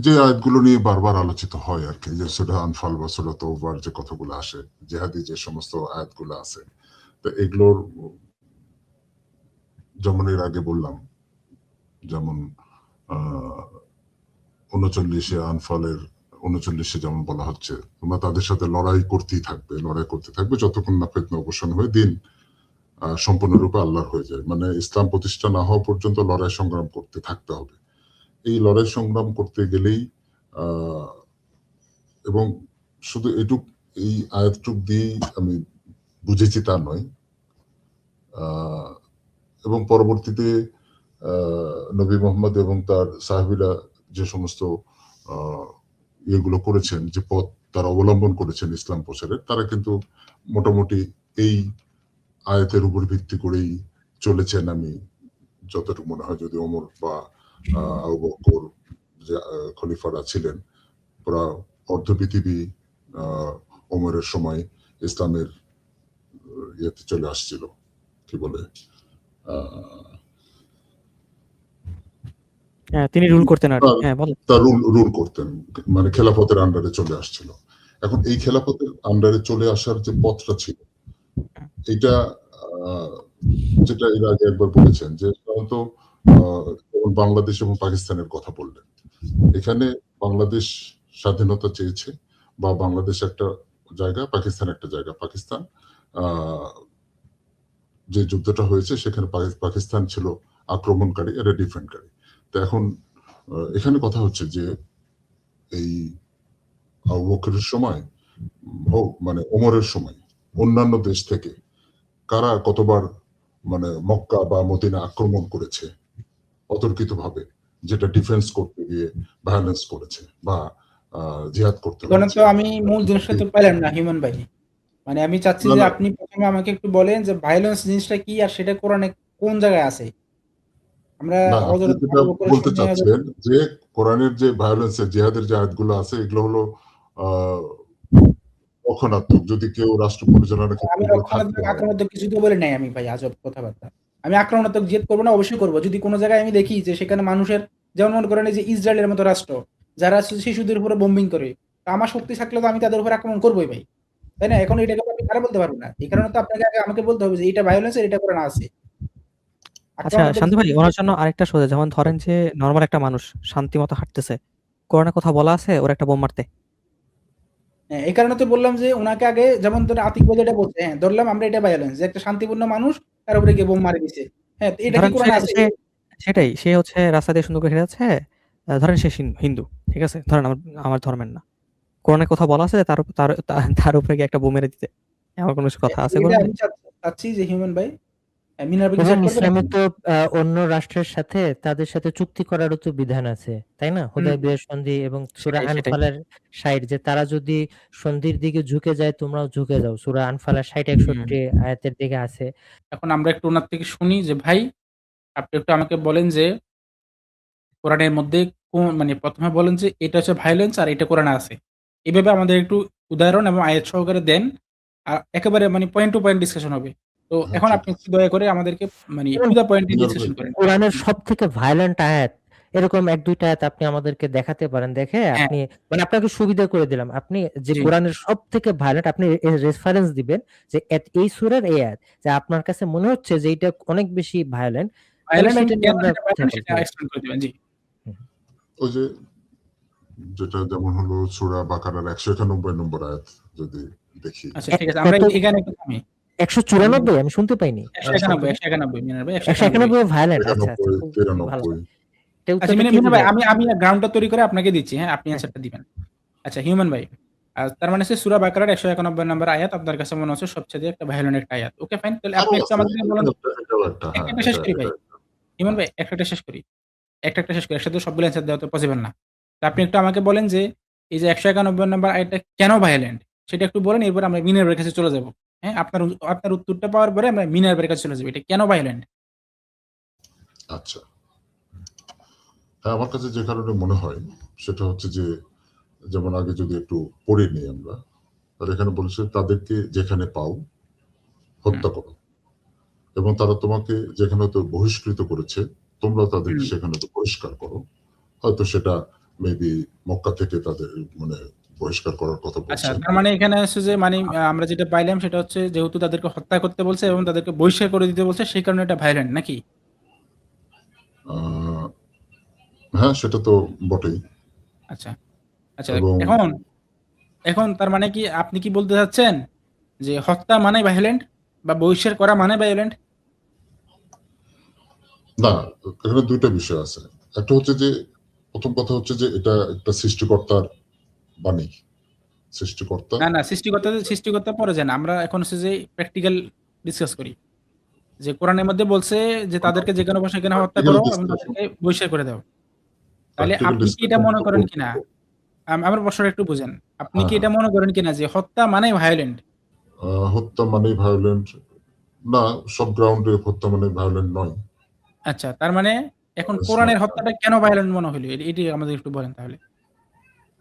যে আয়াতগুলো নিয়ে বারবার আলোচিত হয় আর কি, যে সূরা আনফাল বা সূরা তাওবার যে কথাগুলো আসে, জিহাদি যে সমস্ত আয়াতগুলো আছে, তো এগুলোর যেমন এর আগে বললাম, যেমন 39 আনফালের 39 যেমন বলা হচ্ছে, তোমরা তাদের সাথে লড়াই করতে থাকবে যতক্ষণ না ফিতনা অবসান হয়ে দিন সম্পূর্ণরূপে আল্লাহর হয়ে যায়। মানে ইসলাম প্রতিষ্ঠা না হওয়া পর্যন্ত লড়াই সংগ্রাম করতে থাকতে হবে। এই লড়াই সংগ্রাম করতে গেলেই এবং শুধু এই আয়াতটুক দিয়েই আমি বুঝেছি তা নয়, এবং পরবর্তীতে নবী মোহাম্মদ এবং তার সাহাবীরা যে সমস্ত ইয়েগুলো করেছেন, যে পথ তারা অবলম্বন করেছেন ইসলাম প্রচারের, তারা কিন্তু মোটামুটি এই আয়াতের উপর ভিত্তি করেই চলেছেন। আমি যতটুকু মনে হয়, যদি ওমর বা আবু বকর যে খলিফারা ছিলেন, পুরা অর্ধ পৃথিবী ওমরের সময় ইসলামের ইয়েতে চলে আসছিল, কি বলে, তিনি রুল করতেন আর হ্যাঁ বলেন, তার রুল করতেন, মানে খেলাফতের আন্ডারে চলে আসছিল। এখন এই খেলাফতের আন্ডারে চলে আসার যে পথটা ছিল, এটা যেটা এর আগে একবার বলেছেন, যে সাধারণত যেমন বাংলাদেশ এবং পাকিস্তানের কথা বললেন, এখানে বাংলাদেশ স্বাধীনতা চেয়েছে, বা বাংলাদেশ একটা জায়গা, পাকিস্তান একটা জায়গা। পাকিস্তান যে যুদ্ধটা হয়েছে সেখানে পাকিস্তান ছিল আক্রমণকারী, এরা ডিফেন্ডকারী। তো এখন এখানে কথা হচ্ছে যে এই আবু বকরের সময় হোক, মানে ওমরের সময়, অন্যান্য দেশ থেকে কারা কতবার মানে মক্কা বা মদিনা আক্রমণ করেছে অতর্কিতভাবে, যেটা ডিফেন্স করতে গিয়ে ভায়োলেন্স করেছে বা জিহাদ করতে তো আমি মূল জিনিসটা তো পাইলাম না হিউম্যান ভাই। মানে আমি চাচ্ছি যে আপনি প্রথমে আমাকে একটু বলেন যে ভায়োলেন্স জিনিসটা কি, আর সেটা কোরআনে কোন জায়গায় আছে। আমরা বলতে চাচ্ছেন যে কোরআনের যে ভায়োলেন্স, জিহাদের যে আয়াতগুলো আছে, এগুলো হলো রক্ষণাত্মক। যদি কেউ রাষ্ট্র পরিচালনার ক্ষেত্রে, আক্রমণাত্মক কিছু তো বলে নাই আমি ভাই, আজব কথাবার্তা। আমি আক্রমণাত্মক জিহাদ করবো না, অবশ্যই করবো যদি কোনো জায়গায় আমি দেখি যে সেখানে মানুষের, যেমন মনে করেন যে ইসরায়েলের মতো রাষ্ট্র, যারা শিশুদের উপরে বোম্বিং করে, আমার শক্তি থাকলে তো আমি তাদের উপর আক্রমণ করবোই ভাই, তাই না? এখন এটাকে আপনি কারা বলতে পারবো না, এই কারণে তো আপনাকে আগে আমাকে বলতে হবে যে এটা ভায়োলেন্স, এটা করে না আছে। আচ্ছা শান্তি ভাই, ওনার জন্য আরেকটা সোজা, যেমন ধরেন যে নরমাল একটা মানুষ শান্তি মতো হাঁটতেছে, কোরআনে কথা বলা আছে ওর একটা বোম মারতে। হ্যাঁ, এই কারণে তো বললাম যে ওনাকে আগে, যেমন ধরে আতিক ভাই যেটা বলছে, হ্যাঁ ধরলাম আমরা এটা ভায়োলেন্স, যে একটা শান্তিপূর্ণ মানুষ তার উপরে গিয়ে বোম মারে দিছে, হ্যাঁ এটা কি কোরআনে আছে? সেটাই, সে হচ্ছে রাস্তা দিয়ে সুন্দর করে হেঁটে যাচ্ছে, ধরেন সে হিন্দু, ঠিক আছে, ধরেন আমার ধর্মের না, কোরআনে কথা বলা আছে যে তার উপরে গিয়ে একটা বোম মেরে দিতে, এমন কোনো কথা আছে কোরআনে? আমি চাচ্ছি যে হিউম্যান ভাই, ইসলামে তো অন্য রাষ্ট্রের সাথে তাদের সাথে চুক্তি করারও তো বিধান আছে, তাই না? হুদায়বিয়া সন্ধি এবং সূরা আনফালের 60, যে তারা যদি সন্ধির দিকে ঝুঁকে যায় তোমরাও ঝুঁকে যাও, সূরা আনফালের 60-61 আয়াতের দিকে আছে। এখন আমরা একটু ওনার থেকে শুনি যে ভাই আপনি একটু আমাকে বলেন যে কোরআনের মধ্যে কোন, মানে প্রথমে বলেন যে এটা হচ্ছে ভায়োলেন্স আর এটা কোরআনে আছে, এইভাবে আমাদের একটু উদাহরণ এবং আয়াত সহকারে দেন, আর একেবারে মানে পয়েন্ট টু পয়েন্ট ডিসকাশন হবে। তো এখন আপনি দয়া করে আমাদেরকে মানে টু দা পয়েন্ট ডিসকাশন করেন। কোরআনের সবথেকে ভায়োলেন্ট আয়াত এরকম 1-2টা আয়াত আপনি আমাদেরকে দেখাতে পারেন, দেখে আপনি মানে আপনাকে সুবিধা করে দিলাম, আপনি যে কোরআনের সবথেকে ভায়োলেন্ট আপনি রেফারেন্স দিবেন যে এই সূরার এই আয়াত, যে আপনার কাছে মনে হচ্ছে যে এটা অনেক বেশি ভায়োলেন্ট, ওই যে যেটা যেমন হলো সূরা বাকারার 191 নম্বর আয়াত যদি দেখি। আচ্ছা ঠিক আছে, আমরা এখানে একটু থামি। 194 আমি শুনতে পাইনি। 191 ভায়োলেন্ট। আচ্ছা আমি গ্রাউন্ডটা তৈরি করে আপনাকে দিচ্ছি, হ্যাঁ আপনি অ্যানসারটা দিবেন। আচ্ছা হিউম্যান ভাই, তার মানে সূরা বাকারার 191 নম্বর আয়াত আপনার কাছে মনে হচ্ছে সবচেয়ে একটা ভায়োলেন্ট একটা আয়াত। ওকে ফাইন, তাহলে আপনি একটু আমাদেরকে বলুন, একটা শেষ করি ভাই, হিউম্যান ভাই একটা শেষ করি, একসাথে সবগুলো অ্যানসার দেওয়া তো পসিবল না। তো আপনি একটু আমাকে বলেন যে এই যে 191 নম্বর আয়াতটা কেন ভায়োলেন্ট সেটা একটু বলেন, এরপর আমরা মিনার ভাইয়ের কাছে চলে যাব। হ্যাঁ, আপনার উত্তরটা পাওয়ার পরে আমরা মিনার ভাইয়ের কাছে চলে যাব, এটা কেন ভায়োলেন্ট। আচ্ছা, আমার কাছে যে কারণে মনে হয় সেটা হচ্ছে যে, যেমন আগে যদি একটু পড়ে নিই আমরা, আর এখানে বলেছে তাদেরকে যেখানে পাও হত্যা করো, এবং তারা তোমাকে যেখানে তো বহিষ্কৃত করেছে তোমরা তাদেরকে সেখানে তো পরিষ্কার করো। হয়তো সেটা মেবি মক্কা থেকে তাদের মানে বহিষ্কার করার কথা আচ্ছা, বলছেন। তার মানে এখানে হচ্ছে যে মানে আমরা যেটা পাইলাম সেটা হচ্ছে যেহেতু তাদেরকে হত্যা করতে বলছে এবং তাদেরকে বহিষ্কার করে দিতে বলছে সেই কারণে এটা ভায়োলেন্ট নাকি? আহ, হ্যাঁ, সেটা তো বটেই। আচ্ছা, আচ্ছা এবং এখন এখন তার মানে কি আপনি কি বলতে চাচ্ছেন যে হত্যা মানে ভায়োলেন্ট বা বহিষ্কার করা মানে ভায়োলেন্ট? না, এখানে দুইটা বিষয় আছে। একটা হচ্ছে যে প্রথম কথা হচ্ছে যে এটা একটা সৃষ্টিকর্তার বাণী, সৃষ্টিকর্তা না, সৃষ্টিকর্তা পরে যান। আমরা এখন হচ্ছে যে প্র্যাকটিক্যাল ডিসকাস করি। যে কোরআনের মধ্যে বলছে যে তাদেরকে যেখানে পাও সেখানে হত্যা প্র্যাকটিক্যাল করো এবং ডিসকাশন, তাদেরকে বহিষ্কার করে দাও। তাহলে প্র্যাকটিক্যাল আপনি কি এটা ডিসকাশন মনে তো করেন করতে কিনা? হবে। আমার প্রশ্নটা একটু বুঝেন। আপনি হ্যাঁ, কি হ্যাঁ। এটা মনে করেন কিনা যে হত্যা মানেই ভায়োলেন্ট? হত্যা মানেই ভায়োলেন্ট না, সব গ্রাউন্ডে হত্যা মানে ভায়োলেন্ট নয়। আচ্ছা, তার মানে এখন It's not কোরআনের that. হত্যাটা কেন ভায়োলেন্ট মনে হইল? এটি আমাদের একটু বলেন তাহলে।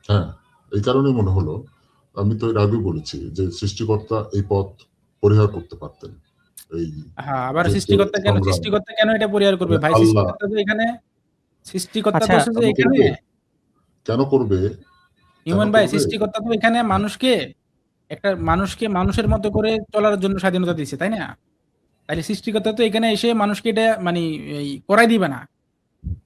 হ্যাঁ, এই কারণেই মনে হলো, আমি তো এর আগেও বলেছি যে সৃষ্টিকর্তা এই পথ পরিহার করতে পারতেন। এই হ্যাঁ, আবার যুদ্ধ সংগ্রাম সৃষ্টিকর্তা কেন এটা পরিহার করবে? মানে ভাই আল্লাহ সৃষ্টিকর্তা তো আচ্ছা, হচ্ছে যে আমাকে এখানে কেন করবে, কেন হিউম্যান ভাই করবে? সৃষ্টিকর্তা তো এখানে মানুষকে মানুষের মতো করে চলার জন্য স্বাধীনতা দিয়েছে, তাই না? তাইলে সৃষ্টিকর্তা তো এখানে এসে মানুষকে এটা মানে এই করাই দিবে না।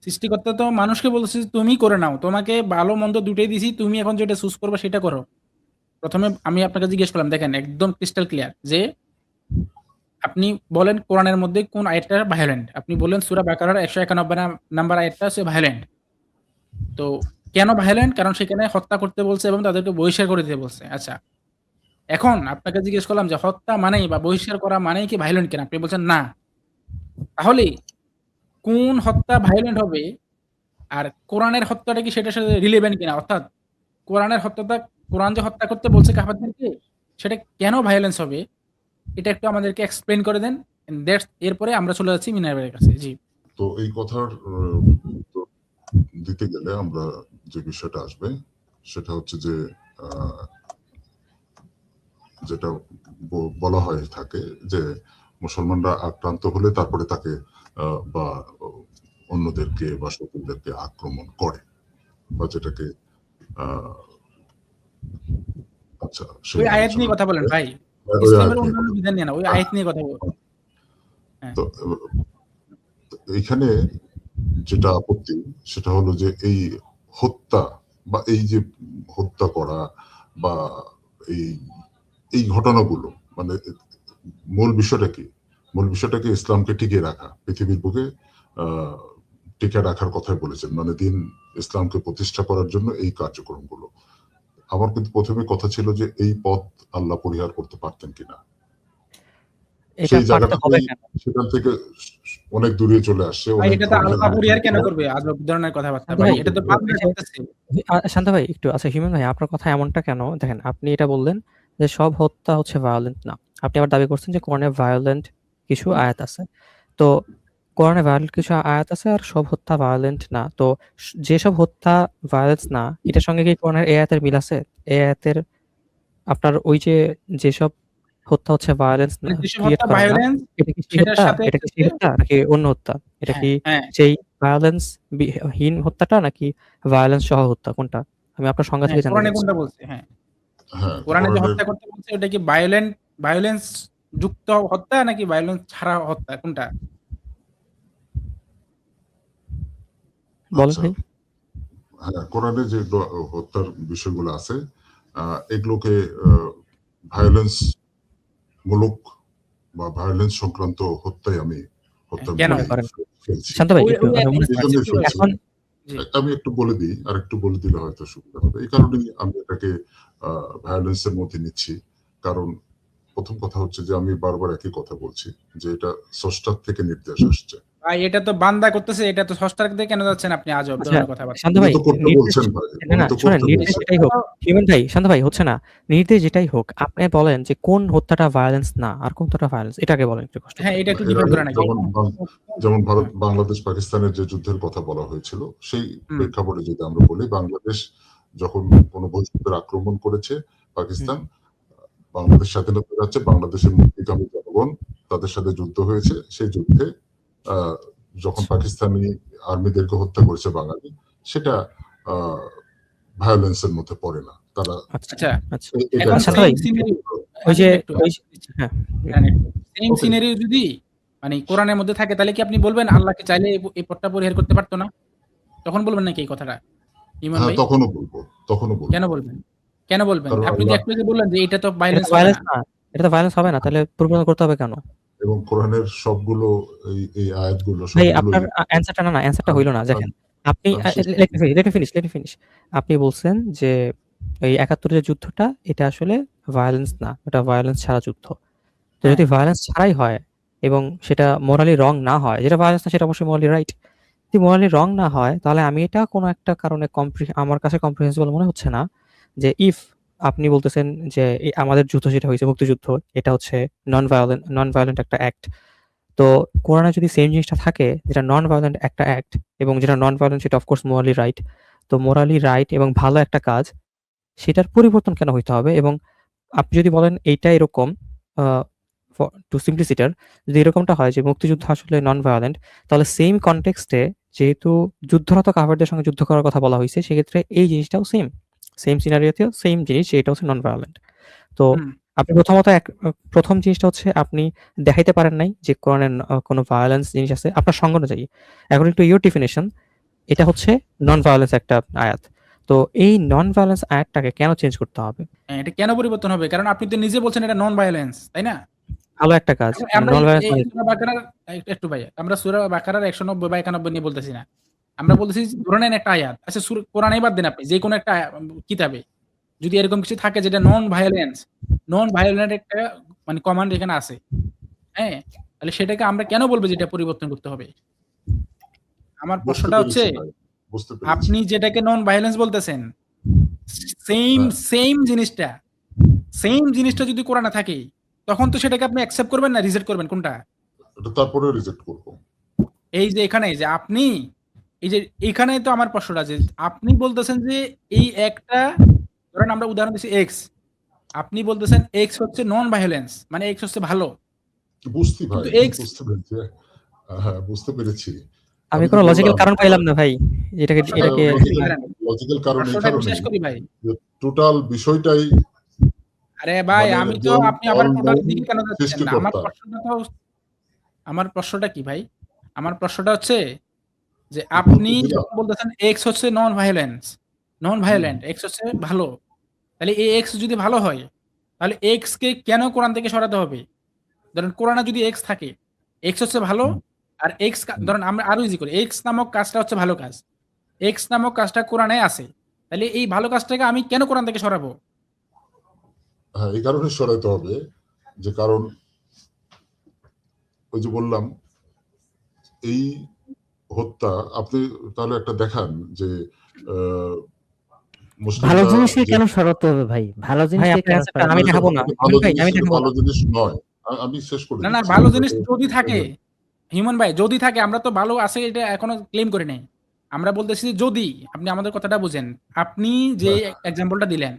সৃষ্টিকর্তা তো মানুষকে বলছে যে, "তুমি করে নাও। তোমাকে ভালো মন্দ দুটোই দিছি। তুমি এখন যেটা চুজ করবা সেটা করো।" ১ম এ আমি আপনাকে জিজ্ঞেস করলাম, দেখেন একদম ক্রিস্টাল ক্লিয়ার যে আপনি বলেন কোরআনের মধ্যে কোন আয়াতটা ভায়োলেন্ট? আপনি বললেন সূরা বাকারার ১৯১ নাম্বার আয়াতটা হচ্ছে ভায়োলেন্ট। তো কেন ভায়োলেন্ট? কারণ সেখানে হত্যা করতে বলছে এবং তাদেরকে বহিষ্কার করে দিতে বলছে। আচ্ছা, এখন আপনাকে জিজ্ঞেস করলাম যে হত্যা মানেই বা বহিষ্কার করা মানেই কি ভায়োলেন্ট কিনা? আপনি বলছেন না। তাহলে কোন হত্যা ভায়োলেন্ট হবে? আর কোরআনের হত্যাটা কি সেটার সাথে রিলেভেন্ট কিনা? অর্থাৎ কোরআনের হত্যাটা কোরআন যে হত্যা করতে বলছে কাফেরদেরকে সেটা কেন ভায়োলেন্স হবে? এটা একটু আমাদেরকে এক্সপ্লেইন করে দেন। এরপরে আমরা চলে যাচ্ছি মিনার ভাইয়ের কাছে। জি। তো এই কথার উত্তর দিতে গেলে আমরা যে বিষয়টা আসবে সেটা হচ্ছে যে আহ, যেটা বলা হয়ে থাকে যে মুসলমানরা আক্রান্ত হলে তারপরে তাকে বা অন্যদেরকে বা শত্রুদেরকে আক্রমণ করে বা যেটাকে আহ, আচ্ছা সেই ওই আয়াত আলোচনা নিয়ে কথা বলেন ভাই। ওই ইসলামের আয়াত নিয়ে অন্যান্য কথা বিধান নিয়ে না। ওই আয়াত নিয়ে কথা বলেন। হ্যাঁ। তো এইখানে যেটা আপত্তি সেটা হলো যে এই হত্যা বা এই যে হত্যা করা বা এই এই ঘটনাগুলো মানে মূল বিষয়টা কি? মূল বিষয়টা কি ইসলামকে টিকিয়ে রাখা, পৃথিবীর বুকে আহ টিকে রাখার কথাই বলেছেন, মানে দিন ইসলামকে প্রতিষ্ঠা করার জন্য এই কার্যক্রমগুলো। আমার কিন্তু প্রথমে কথা ছিল যে এই পথ আল্লাহ পরিহার করতে পারতেন কিনা, এটা সেই পারতে হবে জায়গাটাতেই কেন? সেখান থেকে অনেক দূরে চলে আসছে, ভাই অনেক এটা তো ধরনের আল্লাহ পরিহার কেন করবে? আজব ধরনের কথাবার্তা শান্ত ভাই। ভাই, এটা তো বান্দা এই যে করতেছে। শান্ত ভাই একটু আচ্ছা হিমেন ভাই আপনার কথা এমনটা কেন? দেখেন আপনি এটা বললেন যে সব হত্যা হচ্ছে ভায়োলেন্ট না। আপনি আবার দাবি করছেন যে কোরআনে ভায়োলেন্ট কিছু আয়াত আছে। তো কোরআনে ভায়োলেন্ট কিছু আয়াত আছে আর সব হত্যা ভায়োলেন্ট না। তো যেসব হত্যা ভায়োলেন্স না এটার সঙ্গে কি কোরআনের এই আয়াতের মিল আছে? এই আয়াতের আপনার ওই যে যেসব হত্যা হচ্ছে ভায়োলেন্স না মানে যেসব ক্রিয়েট হত্যা করে না, ভায়োলেন্স এটা কি সেই সেটার হত্যা? সাথে এটা কি হচ্ছে সেই হত্যা নাকি অন্য হত্যা? এটা হ্যাঁ, কি হ্যাঁ, সেই ভায়োলেন্স হীন হত্যাটা নাকি ভায়োলেন্স সহ হত্যা কোনটা? আমি আপনার সংজ্ঞা হ্যাঁ, থেকে জানতে কোরআনে চাচ্ছি। কোনটা বলছে? হ্যাঁ। হ্যাঁ, কোরআনে যে কোরআনের হত্যা করতে বলছে ওটা কি ভায়োলেন্স যুক্ত হত্যা নাকি ভায়োলেন্স ছাড়া হত্যা কোনটা? বলেন আচ্ছা, ভাই। হ্যাঁ, কোরআনে যে হত্যার বিষয়গুলো আছে এগুলোকে ভায়োলেন্স মূলক বা ভায়োলেন্স সংক্রান্ত হত্যায় আমি হত্যার কেন? মধ্যে করেন। ফেলছি। শান্ত ভাই ওই একটু ওই আমি আয়াতে বুঝতে এই পারছি। জন্যই ফেলছি। এখন জি। আমি একটু বলে দিই, আর একটু বলে দিলে হয়তো সুবিধা হবে। এই কারণেই আমি এটাকে ভায়োলেন্স এর মধ্যে নিচ্ছি। কারণ প্রথম কথা হচ্ছে যে আমি বারবার একই কথা বলছি যে এটা স্রষ্টার থেকে নির্দেশ আসছে। ভাই এটা তো বান্দা করতেছে, এটা তো ষষ্ঠার দিকে কেন যাচ্ছেন আপনি আজব আচ্ছা ধরনের কথাবার্তা। শান্ত উনি ভাই তো করতে নির্দেশ বলছেন ভাই, না, উনি না তো শোনেন করতে নির্দেশ বলছেন। যেটাই হোক হিউম্যান ভাই, শান্ত ভাই হচ্ছে না। নির্দেশ যেটাই হোক আপনি বলেন যে কোন হত্যাটা ভায়োলেন্স না আর কোনটা ভায়োলেন্স এটা আগে বলেন একটু কষ্ট হ্যাঁ, করে। এটা একটু এর ডিফাইন আগে করেন আগে। যেমন ভারত বাংলাদেশ পাকিস্তানের যে যুদ্ধের কথা বলা হয়েছিল সেই হুম, প্রেক্ষাপটে যদি আমরা বলি, বাংলাদেশ যখন কোনো বহিষ্কৃতের আক্রমণ করেছে হুম, পাকিস্তান, বাংলাদেশ স্বাধীনতা যাচ্ছে, বাংলাদেশের মুক্তিকামী জনগণ তাদের সাথে যুদ্ধ হয়েছে, সেই যুদ্ধে যখন পাকিস্তানি আর্মিদেরকে হত্যা করেছে বাঙালি, সেটা ভায়োলেন্সের মধ্যে পড়ে না, তারা আচ্ছা আচ্ছা আচ্ছা এটা এখন আচ্ছা একটা ভাই সেম সিনারিও ওই যে একটু ওই হ্যাঁ সেম ওকে। সিনারিও যদি মানে কোরআনের মধ্যে থাকে তাহলে কি আপনি বলবেন আল্লাহকে চাইলে এই পথটা পরিহার করতে পারতো না? তখন বলবেন নাকি এই কথাটা? ইমন হ্যাঁ, ভাই তখনও বলবো, তখনও বলবো। কেন বলবেন? কেন বলবেন? কারণ আপনি তো আল্লাহ একটু আগে বললেন যে এটা তো এটা ভায়োলেন্স তো হবে ভায়োলেন্স না। না, এটা তো ভায়োলেন্স হবে না, তাহলে পরিবর্তন করতে হবে কেন? এবং কোরআনের সবগুলো এই আয়াতগুলো ভাই সবগুলোই আপনার অ্যানসারটা না অ্যানসারটা হইল না। দেখেন আপনি আমি শেষ লেট করবো। Me finish. আপনি বলছেন যে এই ৭১ এর যুদ্ধটা এটা আসলে ভায়োলেন্স না, এটা ভায়োলেন্স ছাড়া যুদ্ধ। তো হ্যাঁ, যদি ভায়োলেন্স ছাড়াই হয় এবং সেটা মোরালি রং না হয়, যেটা ভায়োলেন্স না সেটা অবশ্যই মোরালি রাইট। যদি মোরালি রং না হয় তাহলে আমি এটা কোনো একটা কারণে আমার কাছে কম্প্রিহেন্সিবল মনে হচ্ছে না যে ইফ আপনি বলতেছেন যে আমাদের যুদ্ধ যেটা হয়েছে মুক্তিযুদ্ধ, এটা হচ্ছে নন ভায়োলেন্ট একটা অ্যাক্ট। তো কোরআনে যদি সেম জিনিসটা থাকে, যেটা নন ভায়োলেন্ট একটা অ্যাক্ট এবং যেটা নন ভায়োলেন্ট সেটা অফকোর্স মোরালি রাইট। তো মোরালি রাইট এবং ভালো একটা কাজ, সেটার পরিবর্তন কেন হইতে হবে? এবং আপনি যদি বলেন এইটা এরকম টু সিম্পলিসিটার, যদি এরকমটা হয় যে মুক্তিযুদ্ধ আসলে নন ভায়োলেন্ট, তাহলে সেম কনটেক্সটে যেহেতু যুদ্ধরত কাফেরদের সঙ্গে যুদ্ধ করার কথা বলা হয়েছে, সেক্ষেত্রে এই জিনিসটাও সেম সিনারিওতেও সেম জিনিস, যে এটা হচ্ছে নন ভায়োলেন্ট। তো হুম, আপনি প্রথম জিনিসটা হচ্ছে আপনি দেখাইতে পারেন নাই যে কোরআনের কোনো ভায়োলেন্স জিনিস আছে আপনার সঙ্গ অনুযায়ী। অ্যাকর্ডিং টু ইউর ডেফিনিশন এটা হচ্ছে নন ভায়োলেন্স একটা আয়াত। তো এই নন ভায়োলেন্স আয়াতটাকে কেন চেঞ্জ করতে হবে? হ্যাঁ, এটা কেন পরিবর্তন হবে? কারণ আপনি তো নিজে বলছেন এটা নন ভায়োলেন্স, তাই না? ভালো একটা কাজ, এখন মানে আমরা নন ভায়োলেন্স এই মানে সূরা বাকারার একটু ভাই, আমরা সূরা বাকারার ১৯০ বা ৯১ নিয়ে বলতেছি না। আমরা বলতেছি ধরে নেন একটা আয়াত। আচ্ছা কোরআনেই বাদ দেন আপনি। যেকোনো একটা কিতাবে যদি এরকম কিছু থাকে যেটা নন ভায়োলেন্ট একটা মানে কমান্ড এখানে আছে। হ্যাঁ? তাহলে সেটাকে আমরা কেন বলব যে এটা পরিবর্তন করতে হবে? আমার বুঝতে প্রশ্নটা হচ্ছে পেরেছি ভাই, বুঝতে পেরেছি। আপনি যেটাকে নন ভায়োলেন্স বলতেছেন, সেইম হ্যাঁ, সেইম জিনিসটা সেইম জিনিসটা যদি কোরআনে থাকে, তখন তো সেটাকে আপনি অ্যাকসেপ্ট করবেন না রিজেক্ট করবেন কোনটা? এটা তারপরেও রিজেক্ট করবো। এই যে এখানে যে আপনি এই যে এখানেই তো আমার প্রশ্নটা যে আপনি বলতেছেন যে এই একটা ধরেন আমরা উদাহরণ দিচ্ছি X আপনি বলতেছেন X হচ্ছে নন ভায়োলেন্স মানে X হচ্ছে ভালো। বুঝছি ভাই, কিন্তু X বুঝতে পেরেছি। হ্যাঁ, বুঝতে পেরেছি। আমি আমি তো কোনো লজিক্যাল বললাম কারণ পাইলাম না ভাই। এটাকে প্রশ্নটা এটাকে লজিক্যাল কারণ এই প্রশ্নটা একটু কারণেই শেষ করি ভাই। যে টোটাল বিষয়টাই আরে ভাই মানে আমি তো যেমন আপনি আবার all টোটাল knowing দিকে কেন যাচ্ছেন? সৃষ্টিকর্তা। আমার প্রশ্নটা কি ভাই? আমার প্রশ্নটা হচ্ছে যে আপনি উত্তর দিলাম। যখন বলতেছেন X হচ্ছে নন হুম, ভায়োলেন্ট, X হচ্ছে ভালো। তাহলে এই X যদি ভালো হয়, তাহলে X কে কেন কোরআন থেকে সরাতে হবে? ধরেন কোরআনে যদি X থাকে, X হচ্ছে ভালো হুম, আর X হুম। ধরেন আমরা আরো ইজি করি। X নামক কাজটা হচ্ছে ভালো কাজ। X নামক কাজটা কোরআনে আছে। তাহলে এই ভালো কাজটাকে আমি কেন কোরআন থেকে সরাবো? হ্যাঁ, এই কারণে সরাতে হবে যে কারণ ওই যে বললাম এই হত্যা আপনি তাহলে একটা দেখান যে আহ, ভালো মুসলিমরা জিনিসকে যে কেন সরাতে হবে ভাই? ভালো ভাই জিনিসকে আপনার কেন অ্যান্সারটা সরাতে আমি হবে? দেখাবো না। এটা ভালো ভাই জিনিস, আমি এটা দেখাবো ভালো না। জিনিস নয়। আমি শেষ করে না, দিচ্ছি ভালো জিনিস এটাকে। যদি থাকে, হিউম্যান ভাই যদি থাকে আমরা তো ভালো আছে এটা এখনো ক্লেম করি নাই। আমরা বলতেছি যে যদি, আপনি আমাদের কথাটা বুঝেন। আপনি যে হ্যাঁ, এক্সাম্পলটা দিলেন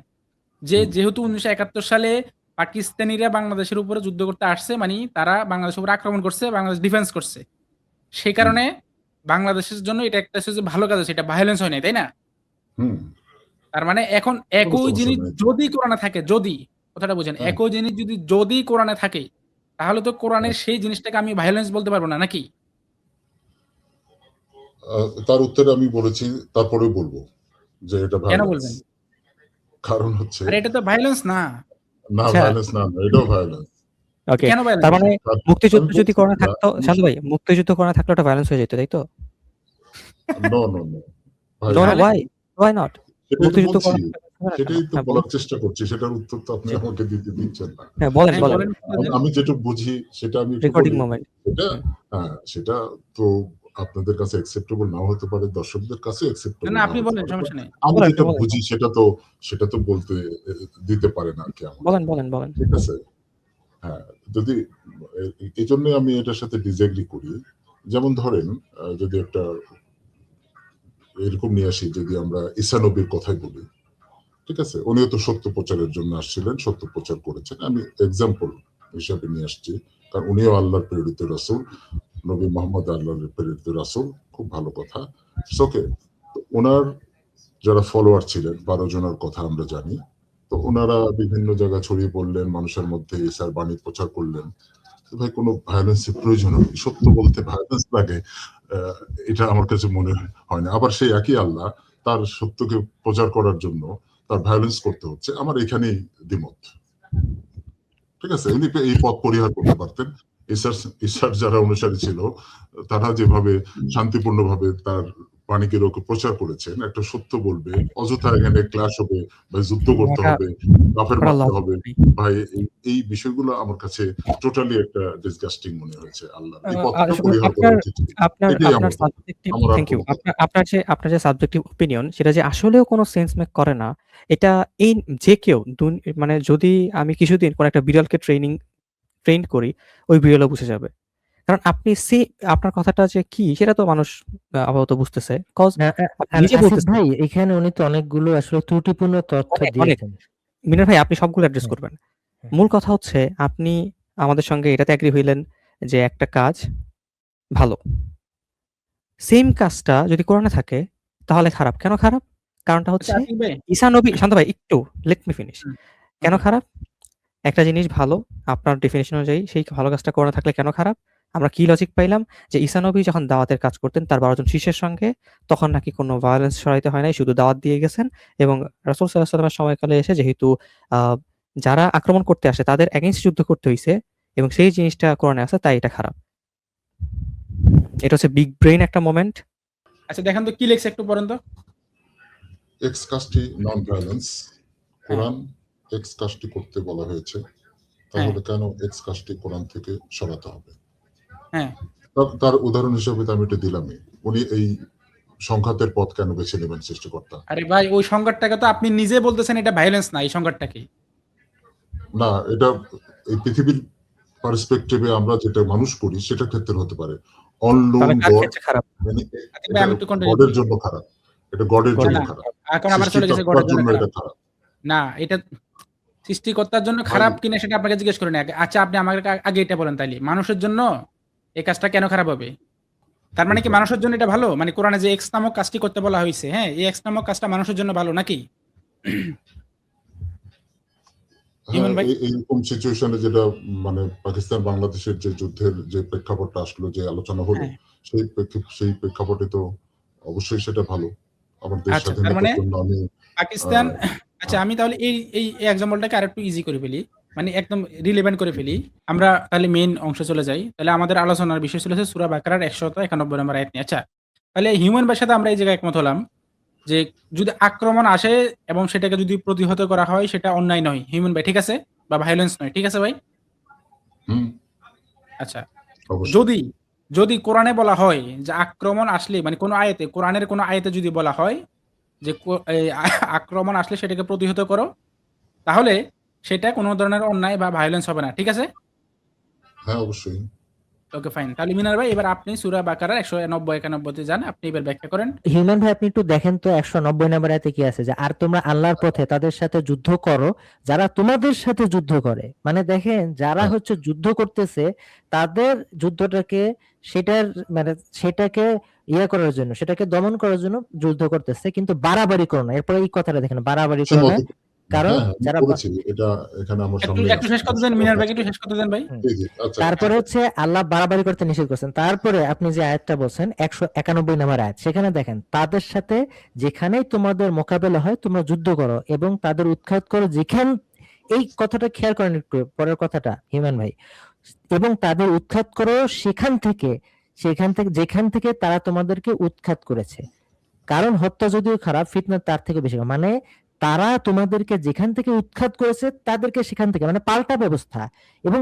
যে হুম, যেহেতু ১৯৭১ সালে পাকিস্তানিরা বাংলাদেশের উপরে যুদ্ধ করতে আসছে, মানি তারা বাংলাদেশের উপরে আক্রমণ করছে, বাংলাদেশ ডিফেন্স করছে। সেই হুম, কারণে বাংলাদেশের জন্য এটা একটা হচ্ছে যে ভালো কাজ হইছে, এটা ভায়োলেন্স হয় নাই, তাই না? হুম, তার মানে এখন কোনো একই সমস্যা জিনিস নেই। যদি কোরআনে থাকে, যদি কথাটা বুঝেন, হ্যাঁ, একই জিনিস যদি কোরআনে থাকে, তাহলে তো কোরআনের হ্যাঁ। সেই জিনিসটাকে আমি ভায়োলেন্স বলতে পারব না, নাকি? তার উত্তরে আমি বলেছি তারপরেও বলবো যে এটা কেন ভায়োলেন্স। বলবেন? কারণ হচ্ছে আরে এটা তো ভায়োলেন্স না। না, আচ্ছা, ভায়োলেন্স না, এটাও ভায়োলেন্স। ওকে। কেন তার ভায়োলেন্স মানে এটা? আমি মুক্তিযুদ্ধ যদি বলছি কোরআনে যেটা থাকতো, শান্ত ভাই, মুক্তিযুদ্ধ কোরআনে থাকলে ওটা ভায়োলেন্স হয়ে যেত, তাই তো? নো, নো, নো ভাই, নো, নো, তাহলে ওয়াই নট? সেটাই তো মুক্তিযুদ্ধ বলছি, কোরআনে থাকলে হবে না কেন? সেটাই তো হ্যাঁ, বলেন। বলার চেষ্টা করছি। সেটার উত্তর তো আপনি জি। আমাকে দিতে দিচ্ছেন না। হ্যাঁ, বলেন, হ্যাঁ, বলেন। বলেন দেন। আমি যেটুকু বুঝি সেটা আমি একটু রেকর্ডিং বলি। মোমেন্ট। সেটা হুম। হ্যাঁ, সেটা তো আপনাদের কাছে অ্যাকসেপ্টেবল নাও হতে পারে, দর্শকদের কাছে না, অ্যাকসেপ্টেবল না নাও আপনি হতে বলেন পারে। সমস্যা নেই। আমি বলেন, যেটা বলেন, বুঝি সেটা তো বলতে দিতে পারে না কে আমাকে। বলেন। ঠিক আছে? হ্যাঁ, যদি এই জন্যই আমি এটার সাথে ডিসএগ্রি করি। যেমন ধরেন যদি একটা এরকম নিয়ে আসি, যদি আমরা ঈসা নবীর কথাই বলি, ঠিক আছে? উনিও তো সত্য প্রচারের জন্য আসছিলেন, সত্য প্রচার করেছেন। আমি এক্সাম্পল হিসাবে নিয়ে আসছি। কারণ উনিও আল্লাহর প্রেরিত রাসূল, নবী মোহাম্মদ আল্লাহর প্রেরিত রাসূল। খুব ভালো কথা। ওকে। উনার যারা ফলোয়ার ছিলেন 12 জনের কথা আমরা জানি। তো ওনারা বিভিন্ন জায়গায় ছড়িয়ে পড়লেন, মানুষের মধ্যে ঈসার বাণী প্রচার করলেন। তো ভাই কোনো ভায়োলেন্সের প্রয়োজন হয় সত্য বলতে ভায়োলেন্স লাগে এটা আমার কাছে মনে হয় না। আবার সেই একই আল্লাহ তার সত্যকে প্রচার করার জন্য তার ভায়োলেন্স করতে হচ্ছে, আমার এখানেই দ্বিমত। ঠিক আছে, উনি এই পথ পরিহার করতে পারতেন। ঈসার যারা অনুসারী ছিল তারা যেভাবে শান্তিপূর্ণভাবে তার বাণীকে প্রচার করেছেন, একটা সত্য বলবে, অযথা এখানে ক্লাস হবে বা যুদ্ধ করতে হবে, কাফের মারতে হবে, ভাই এই বিষয়গুলো আমার কাছে টোটালি একটা ডিসগাস্টিং মনে হয়েছে। আল্লাহ এই পথটা পরিহার করা উচিত। এটাই আমার সাবজেক্টিভ থ্যাংক ইউ আপনার যে সাবজেক্টিভ ওপিনিয়ন সেটা যে আসলেও কোনো সেন্স মেক করে না, এটা এই যে কেউ মানে যদি আমি কিছুদিন কোনো একটা বিড়ালকে ট্রেন করি, ওই বিড়ালও বুঝে যাবে। কারণ আপনি আপনার কথাটা যে কি সেটা তো মানুষ আপাতত বুঝতেছে। কজ নিজে আসিফ বলতেছেন ভাই এখানে উনি তো অনেকগুলো আসলে ত্রুটিপূর্ণ তথ্য অনেক দিয়েছেন। মিনার ভাই আপনি সবগুলো অ্যাড্রেস হ্যাঁ, করবেন। হ্যাঁ। মূল কথা হচ্ছে আপনি আমাদের সঙ্গে এটাতে এগ্রি হইলেন যে একটা কাজ ভালো। সেম কাজটা যদি কোরআনে থাকে তাহলে খারাপ। কেন খারাপ? কারণটা আচ্ছা হচ্ছে আতিক ভাই ঈসা নবী শান্ত ভাই একটু লেট মি ফিনিশ। হুম, কেন ওকে খারাপ? একটা জিনিস ভালো, আপনার ডেফিনিশন অনুযায়ী সেই ভালো কাজটা কোরআনে থাকলে কেন খারাপ? আমরা কি লজিক পাইলাম? যে ঈসা নবী যখন দাওয়াতের কাজ করতেন তার 12 জন শিষ্যের সঙ্গে, তখন নাকি কোনো ভায়োলেন্স ছড়াইতে হয় নাই, শুধু দাওয়াত দিয়ে গেছেন এবং রাসূল সাল্লাল্লাহু আলাইহি ওয়াসাল্লামের সময়কালে এসে যেহেতু আ যারা আক্রমণ করতে আসে তাদের এগেইনস্ট যুদ্ধ করতে হইছে এবং সেই জিনিসটা কোরআনে আছে, তাই এটা খারাপ। এটা হচ্ছে বিগ ব্রেইন একটা মোমেন্ট। আচ্ছা দেখেন তো কি লেখছে একটু পড়েন তো। এক্স কাজটি নন ভায়োলেন্স, কোরআন এক্স কাজটি করতে বলা হয়েছে, তাহলে কেন এক্স কাজটি কোরআন থেকে সরাতে হবে? হ্যাঁ তার উদাহরণ হিসেবে তো আমি এটা দিলামই। উনি এই সংঘাতের পথ কেন বেছে নেবেন সৃষ্টিকর্তা? আরে ভাই ওই সংঘাতটাকে তো আপনি নিজে বলতেছেন এটা ভায়োলেন্স না, এই সংঘাতটাকে। না, এটা এই পৃথিবীর পার্সপেক্টিভে আমরা যেটা মানুষ করি সেটা ক্ষেত্রে হতে পারে। অনলোন তাহলে কার গড ক্ষেত্রে খারাপ? মানে আতিক ভাই এটা আমি একটু কন্টিনিউ গডের করি। জন্য খারাপ। এটা গডের গডের জন্য না জন্য খারাপ। খারাপ। এখন আবার চলে গেছে সৃষ্টিকর্তার গডের জন্য জন্য খারাপ। এটা খারাপ। না এটা সৃষ্টিকর্তার জন্য ভাই খারাপ কিনা সেটা আপনাকে জিজ্ঞেস করে না। আচ্ছা আপনি আমাকে আগে এটা বলেন তাইলে মানুষের জন্য এই কাজটা কেন খারাপ হবে? তার মানে কি বুঝলাম। মানুষের জন্য এটা ভালো? মানে কোরআনে যে এক্স নামক কাজটি করতে বলা হয়েছে, হ্যাঁ এই এক্স নামক কাজটা মানুষের জন্য ভালো নাকি? হ্যাঁ, ইমন ভাই এইরকম সিচুয়েশনে যেটা মানে পাকিস্তান বাংলাদেশের যে যুদ্ধের যে প্রেক্ষাপটটা আসলো, যে আলোচনা হলো, হ্যাঁ সেই প্রেক্ষাপটে তো অবশ্যই সেটা ভালো। আমার দেশ আচ্ছা তার মানে স্বাধীনতার জন্য আমি পাকিস্তান আচ্ছা হ্যাঁ, আমি তাহলে এই এক্সাম্পলটাকে আরেকটু ইজি করে ফেলি। মানে একদম রিলেভেন্ট করে ফেলি। আমরা তাহলে মেইন অংশে চলে যাই। তাহলে আমাদের আলোচনার বিষয় ছিল হচ্ছে সূরা বাকারার ১৯১ নম্বর আয়াত নিয়ে। আচ্ছা তাহলে হিউম্যান ভাইয়ের সাথে আমরা এই জায়গায় একমত হলাম যে যদি আক্রমণ আসে এবং সেটাকে যদি প্রতিহত করা হয় সেটা অন্যায় নয়। হিউম্যান ভাই ঠিক আছে? বা ভায়োলেন্স নয়। ঠিক আছে ভাই? হুম, আচ্ছা অবশ্যই। যদি যদি কোরআনে বলা হয় যে আক্রমণ আসলে মানে কোনো আয়াতে কোরআনের কোনো আয়াতে যদি বলা হয় যে এই আক্রমণ আসলে সেটাকে প্রতিহত করো, তাহলে সেটা কোনো ধরনের অন্যায় বা ভায়োলেন্স হবে না। ঠিক আছে? হ্যাঁ, অবশ্যই। Okay fine. তাহলে মিনার ভাই এবার আপনি সূরা বাকারার ১৯০-৯১ তে যান। আপনি এবার ব্যাখ্যা করেন। হিউম্যান ভাই আপনি একটু দেখেন তো 190 নম্বর আয়াতে কি আছে, যে আর তোমরা আল্লাহর পথে তাদের সাথে যুদ্ধ করো যারা তোমাদের সাথে যুদ্ধ করে। মানে দেখেন যারা হ্যাঁ, হচ্ছে যুদ্ধ করতেছে তাদের যুদ্ধটাকে সেটার মানে সেটাকে করার জন্য, সেটাকে দমন করার জন্য যুদ্ধ করতেছে, কিন্তু বাড়াবাড়ি করো না। এরপরে এই কথাটা দেখেন, বাড়াবাড়ি করো না, সীমাবদ্ধ। কারণ হ্যাঁ, আমি যারা করেছি এটা, এখানে আমার একটু সামনে একটু আছে। শেষ করতে দেন মিনার ভাইকে একটু শেষ করতে দেন ভাই। হুম। জি, জি। আচ্ছা, তারপরে আচ্ছা। হচ্ছে আল্লাহ বাড়াবাড়ি করতে নিষেধ করছেন। তারপরে আপনি যে আয়াতটা বলছেন 191 নম্বর আয়াত, সেখানে দেখেন তাদের সাথে যেখানেই তোমাদের মোকাবেলা হয় তোমরা যুদ্ধ করো এবং তাদের উৎখাত করো এই কথাটা খেয়াল করেন একটু পরের কথাটা হিউম্যান ভাই, এবং তাদের উৎখাত করো যেখান থেকে তারা তোমাদেরকে উৎখাত করেছে। কারণ হত্যা যদিও খারাপ, ফিতনা তার থেকে বেশি খারাপ। মানে তারা তোমাদেরকে যেখান থেকে উৎখাত করেছে তাদেরকে সেখান থেকে, মানে পাল্টা ব্যবস্থা। এবং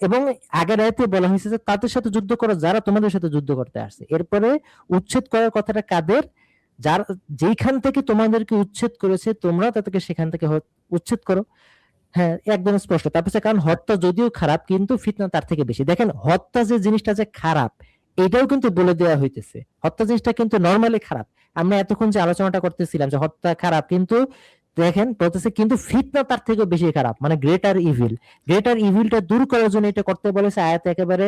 এবং আগের আয়াতে বলা হয়েছে যে তাদের সাথে যুদ্ধ করো যারা তোমাদের সাথে যুদ্ধ করতে আসছে। এরপরে উচ্ছেদ করার কথাটা কাদের? যার যেখান থেকে তোমাদেরকে উচ্ছেদ করেছে তোমরা তাদেরকে সেখান থেকে উচ্ছেদ করো। হ্যাঁ, একদম স্পষ্ট। তারপর কারণ হত্যা যদিও খারাপ কিন্তু ফিতনা তার থেকে বেশি। দেখেন হত্যা যে জিনিসটা যে খারাপ এটাও কিন্তু বলে দেওয়া হইতেছে। হত্যা জিনিসটা কিন্তু নরমালি খারাপ। আমরা এতক্ষণ যে আলোচনাটা করতেছিলাম যে হত্যা খারাপ, কিন্তু দেখেন বলতেছে কিন্তু ফিতনা তার থেকে বেশি খারাপ, মানে গ্রেটার ইভিলটা দূর করার জন্য এটা করতে বলেছে আয়াতে একেবারে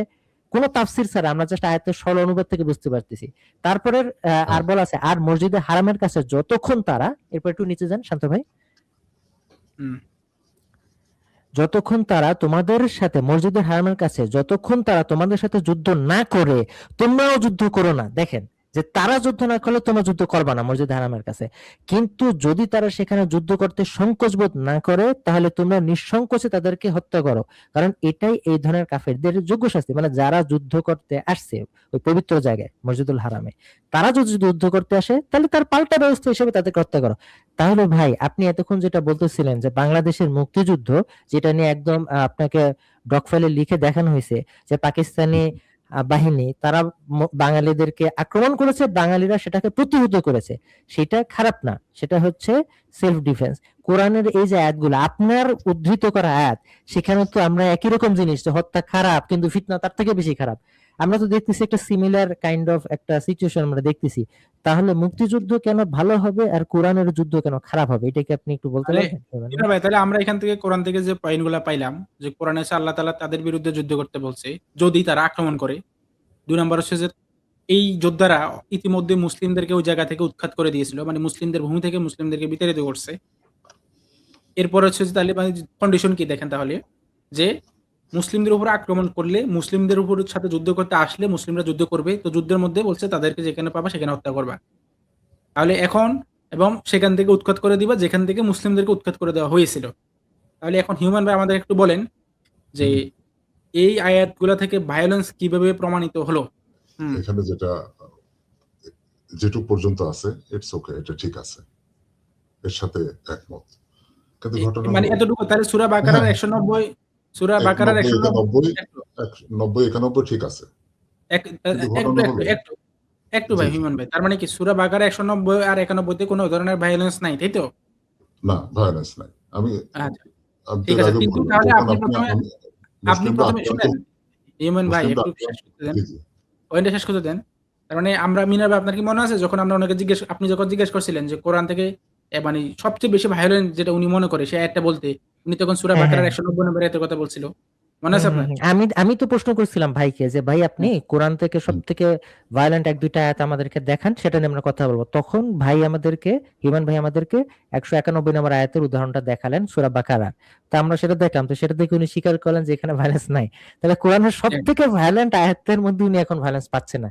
কোনো তাফসির ছাড়া আমরা জাস্ট আয়াতের সরল অনুবাদ থেকে বুঝতে পারতেছি। তারপরের আর বলা আছে, আর মসজিদে হারামের কাছে যতক্ষণ তারা, এরপর একটু নিচে যান শান্ত ভাই, হুম। যতক্ষণ তারা তোমাদের সাথে মসজিদের হারামের কাছে যতক্ষণ তারা তোমাদের সাথে যুদ্ধ না করে তোমরাও যুদ্ধ করো না। দেখেন যে তারা যুদ্ধ না করলে তোমরা যুদ্ধ করবা না মসজিদ হারামের কাছে, কিন্তু যদি তারা সেখানে যুদ্ধ করতে সংকোচ বোধ না করে তাহলে তোমরা নিঃসংকোচে তাদেরকে হত্যা করো, কারণ এটাই এই ধরনের কাফেরদের যোগ্য শাস্তি। মানে যারা যুদ্ধ করতে আসছে ওই পবিত্র জায়গায় মসজিদুল হারামে, তারা যদি যুদ্ধ করতে আসে তাহলে তার পাল্টা ব্যবস্থা হিসেবে তাদেরকে হত্যা করো। তাহলে ভাই আপনি এতক্ষণ যেটা বলতেছিলেন যে বাংলাদেশের মুক্তিযুদ্ধ, যেটা নিয়ে একদম আপনাকে ডকফাইলে লিখে দেখানো হয়েছে যে পাকিস্তানি বাহিনী তারা বাঙালিদেরকে আক্রমণ করেছে, বাঙালিরা সেটাকে প্রতিহত করেছে, সেটা খারাপ না, সেটা হচ্ছে সেলফ ডিফেন্স। কোরআনের এই যে আয়াতগুলো আপনার উদ্ধৃত করা আয়াত, সেখানে তো আমরা একই রকম জিনিস, যে হত্যা খারাপ কিন্তু ফিতনা তার থেকে বেশি খারাপ, আমরা তো দেখতেছি একটা সিমিলার কাইন্ড অফ একটা সিচুয়েশন আমরা দেখতেছি। তাহলে মুক্তিযুদ্ধ কেন ভালো হবে আর কোরআনের যুদ্ধ কেন খারাপ হবে, এটা কি আপনি একটু বলতে পারবেন? ভাই তাহলে আমরা এখান থেকে কোরআন থেকে যে পয়েন্ট গুলা পাইলাম, যে কোরআনে আল্লাহ তাআলা তাদের বিরুদ্ধে যুদ্ধ করতে বলছে যদি তারা আক্রমণ করে। 2 নাম্বার হচ্ছে যে এই যোদ্ধারা ইতিমধ্যে মুসলিমদেরকে ওই জায়গা থেকে উৎখাত করে দিয়েছিল, মানে মুসলিমদের ভূমি থেকে মুসলিমদেরকে বিতাড়িত করছে। এরপর হচ্ছে যে তাহলে কন্ডিশন কি দেখেন তাহলে, যে মুসলিমদের উপর আক্রমণ করলে, মুসলিমদের উপর সাথে যুদ্ধ করতে আসলে মুসলিমরা যুদ্ধ করবে, তো যুদ্ধের মধ্যে বলছে তাদেরকে যেখানে পাবা সেখানে হত্যা করবা। তাহলে এখন এবং সেখান থেকে উৎখাত করে দিবা যেখান থেকে মুসলিমদেরকে উৎখাত করে দেওয়া হয়েছিল। তাহলে এখন হিউম্যান ভাই আমাদের একটু বলেন যে এই আয়াতগুলা থেকে ভায়োলেন্স কিভাবে প্রমাণিত হলো? এখানে যেটুকু পর্যন্ত আছে ইটস ওকে, এটা ঠিক আছে, এর সাথে একমত। কিন্তু ঘটনা মানে এতটুকু তাহলে সূরা বাকারার 190 সূরা বাকারার 91 ঠিক আছে। একটু ভাই হিউম্যান ভাই, তার মানে কি সূরা বাকারা 190 আর 91 তে কোনো ধরনের ভায়োলেন্স নাই, তাই তো? না, ভায়োলেন্স নাই। আমি ঠিক আছে, কিন্তু তাহলে আপনি প্রথমে শুনেন হিউম্যান ভাই, একটু শেষ করতে দেন, পয়েন্টটা শেষ করতে দেন। তার মানে আমরা মিনার ভাই, আপনার কি মনে আছে যখন আমরা ওনাকে আপনি যখন জিজ্ঞেস করছিলেন যে কোরআন থেকে মানে সবচেয়ে বেশি ভায়োলেন্স যেটা উনি মনে করে সেই আয়াতটা বলতে, উনি তখন সূরা বাকারার 190 নম্বর আয়াতের কথা বলছিল, মনে আছে আপনার? আমি তো প্রশ্ন করছিলাম ভাইকে যে ভাই আপনি কোরআন থেকে সবথেকে ভায়োলেন্ট 1-2টা আয়াত আমাদেরকে দেখান, সেটা নিয়ে আমরা কথা বলবো। তখন ভাই আমাদেরকে, হিমান ভাই আমাদেরকে 191 নম্বর আয়াতের উদাহরণটা দেখালেন সূরা বাকারা। তা আমরা সেটা দেখলাম, তো সেটা দেখে উনি স্বীকার করলেন যে এখানে ভায়োলেন্স নাই। তাহলে কোরআনের সবথেকে ভায়োলেন্ট আয়াতের মধ্যে উনি এখন ভায়োলেন্স পাচ্ছে না।